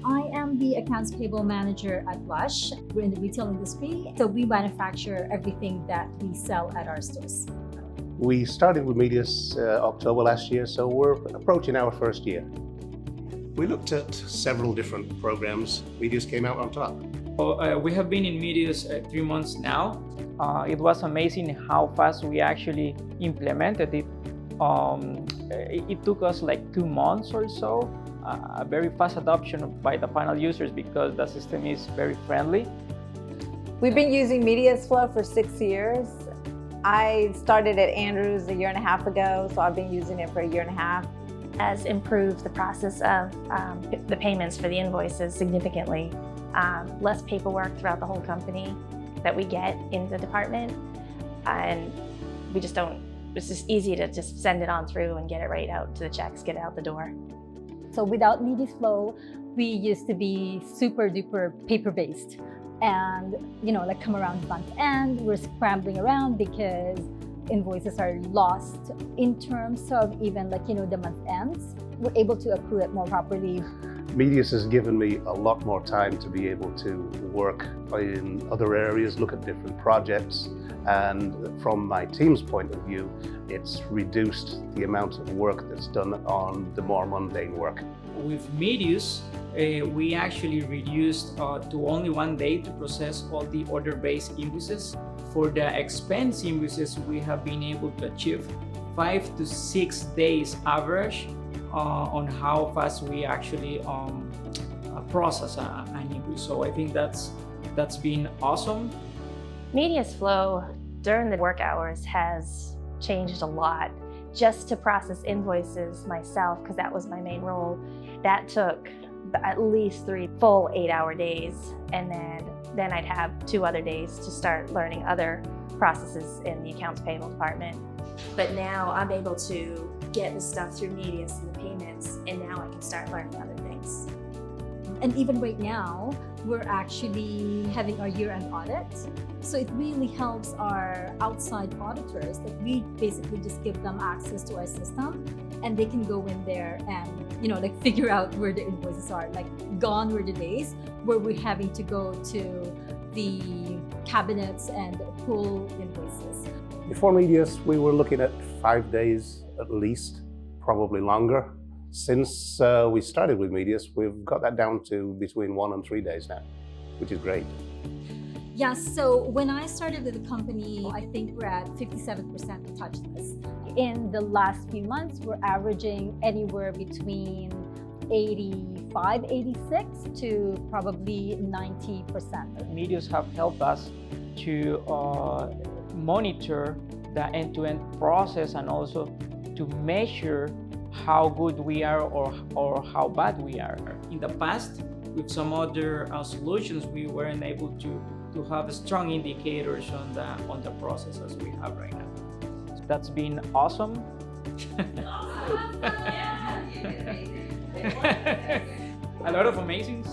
I am the accounts payable manager at Lush. We're in the retail industry, so we manufacture everything that we sell at our stores. We started with Medius October last year, so we're approaching our first year. We looked at several different programs. Medius came out on top. We have been in Medius 3 months now. It was amazing how fast we actually implemented it. It took us like 2 months or so. A very fast adoption by the final users because the system is very friendly. We've been using Medius Flow for 6 years. I started at Andrews 1.5 years ago, so I've been using it for 1.5 years. Has improved the process of the payments for the invoices significantly. Less paperwork throughout the whole company that we get in the department, and we just don't, it's just easy to just send it on through and get it right out to the checks, get it out the door. So without Medius Flow, we used to be super duper paper-based. And, like come around month end, we're scrambling around because invoices are lost in terms of even the month ends. We're able to accrue it more properly. Medius has given me a lot more time to be able to work in other areas, look at different projects, and from my team's point of view, it's reduced the amount of work that's done on the more mundane work. With Medius, we actually reduced to only 1 day to process all the order-based invoices. For the expense invoices, we have been able to achieve 5 to 6 days average on how fast we actually process an invoice. So I think that's been awesome. Medius Flow during the work hours has changed a lot. Just to process invoices myself, because that was my main role, that took at least 3 full 8-hour days, and then I'd have 2 other days to start learning other processes in the accounts payable department. But now I'm able to get the stuff through Medius and the payments, and now I can start learning other things. And even right now, we're actually having our year-end audit. So it really helps our outside auditors that we basically just give them access to our system, and they can go in there and figure out where the invoices are. Gone were the days where we're having to go to the cabinets and pull invoices. Before Medius, we were looking at 5 days at least, probably longer. Since we started with Medius, we've got that down to between 1 and 3 days now, which is great. Yeah, so when I started with the company, I think we're at 57% touchless. In the last few months, we're averaging anywhere between 85, 86 to probably 90%. Medius have helped us to monitor the end-to-end process and also to measure how good we are or how bad we are. In the past, with some other solutions, we weren't able to have strong indicators on the processes we have right now. So that's been awesome. A lot of amazings.